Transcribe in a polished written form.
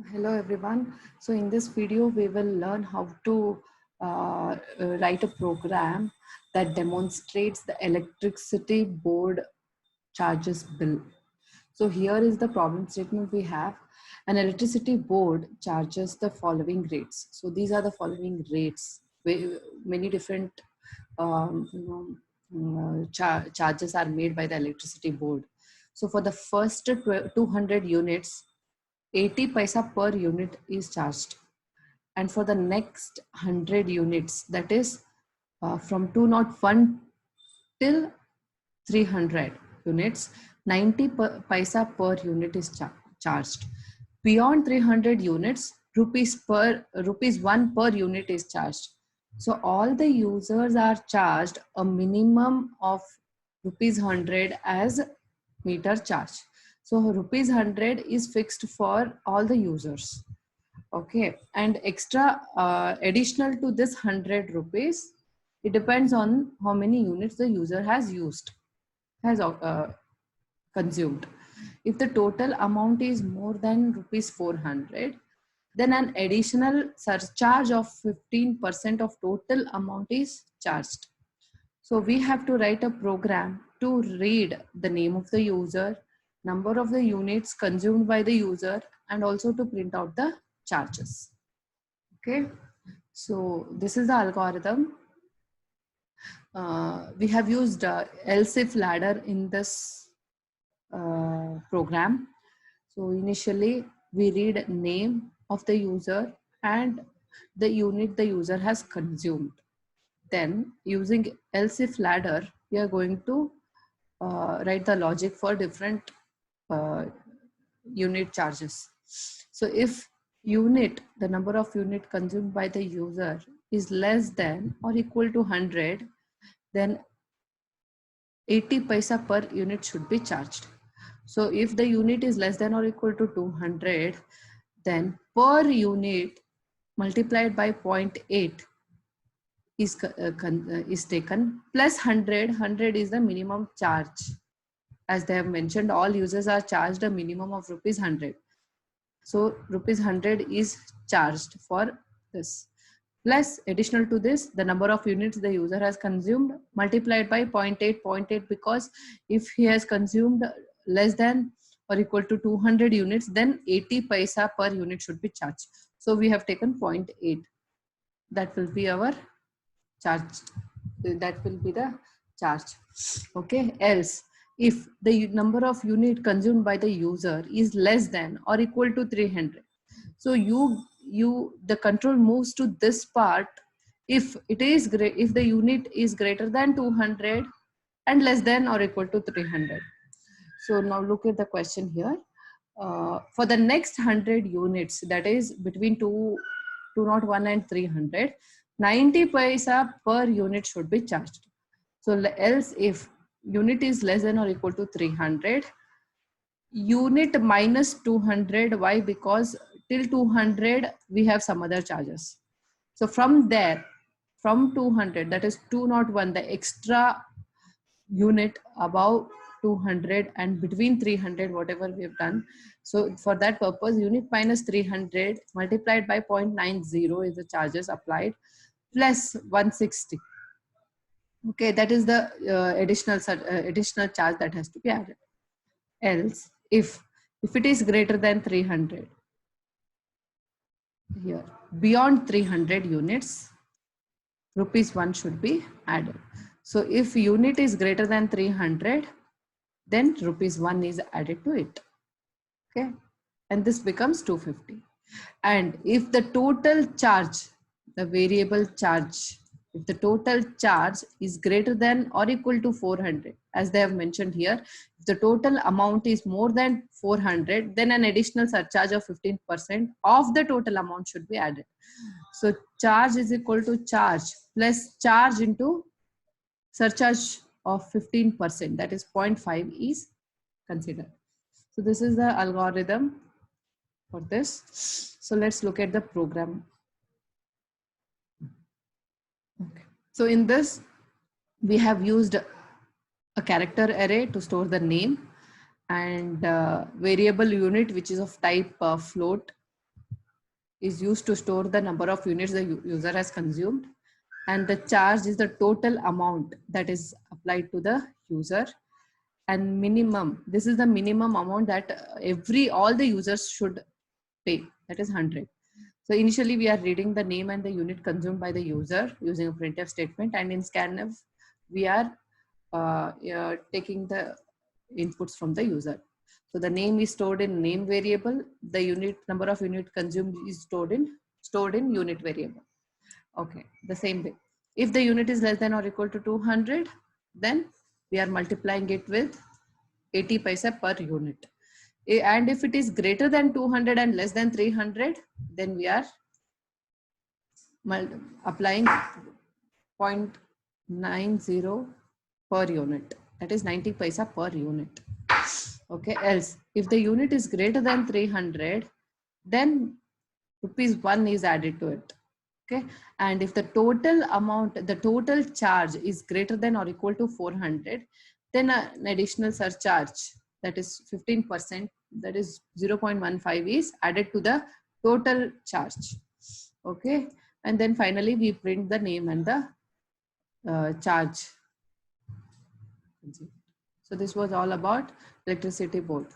Hello everyone. So in this video, we will learn how to write a program that demonstrates the electricity board charges bill. So here is the problem statement we have. An electricity board charges the following rates. So these are the following rates. Many different charges are made by the electricity board. So for the first 200 units, 80 paisa per unit is charged, and for the next 100 units, that is from 201 till 300 units, 90 paisa per unit is charged. Beyond 300 units, rupees 1 per unit is charged. So all the users are charged a minimum of rupees 100 as meter charge. So rupees 100 is fixed for all the users. Okay, and extra additional to this 100 rupees, it depends on how many units the user has consumed. If the total amount is more than rupees 400, then an additional surcharge of 15% of total amount is charged. So we have to write a program to read the name of the user, number of the units consumed by the user, and also to print out the charges. Okay, so this is the algorithm. We have used else if ladder in this program. So initially we read name of the user and the unit the user has consumed. Then using else if ladder, we are going to write the logic for different uh, unit charges. So if the number of unit consumed by the user is less than or equal to 100, then 80 paisa per unit should be charged. So if the unit is less than or equal to 200, then per unit multiplied by 0.8 is taken plus 100. 100 is the minimum charge. As they have mentioned, all users are charged a minimum of rupees 100. So rupees 100 is charged for this. Plus additional to this, the number of units the user has consumed multiplied by 0.8, because if he has consumed less than or equal to 200 units, then 80 paisa per unit should be charged. So we have taken 0.8. That will be our charge. That will be the charge. Okay, else if the number of unit consumed by the user is less than or equal to 300, so the control moves to this part if it is great, if the unit is greater than 200 and less than or equal to 300. So now look at the question here. For the next 100 units, that is between 201 and 300, 90 paisa per unit should be charged. So else if unit is less than or equal to 300, unit minus 200. Why? Because till 200 we have some other charges. So from there, from 200, that is 201, the extra unit above 200 and between 300, whatever we have done. So for that purpose, unit minus 300 multiplied by 0.90 is the charges applied, plus 160. Okay, that is the additional charge that has to be added. Else if it is greater than 300, here beyond 300 units, rupees 1 should be added. So if unit is greater than 300, then rupees 1 is added to it. Okay, and this becomes 250. And if the total charge, the variable charge, if the total charge is greater than or equal to 400, as they have mentioned here, if the total amount is more than 400, then an additional surcharge of 15% of the total amount should be added. So charge is equal to charge plus charge into surcharge of 15%, that is 0.5 is considered. So this is the algorithm for this. So let's look at the program. Okay. So in this, we have used a character array to store the name, and variable unit, which is of type float, is used to store the number of units the user has consumed, and the charge is the total amount that is applied to the user. And minimum, this is the minimum amount that all the users should pay, that is 100. So initially we are reading the name and the unit consumed by the user using a printf statement, and in scanf we are taking the inputs from the user. So the name is stored in name variable, the unit number of unit consumed is stored in unit variable. Okay, the same way. If the unit is less than or equal to 200, then we are multiplying it with 80 paisa per unit. And if it is greater than 200 and less than 300, then we are applying 0.90 per unit, that is 90 paisa per unit. Okay, else if the unit is greater than 300, then ₹1 is added to it. Okay, and if the total amount, the total charge is greater than or equal to 400, then an additional surcharge, that is 15%, that is 0.15 is added to the total charge. Okay, and then finally we print the name and the charge. So this was all about electricity board.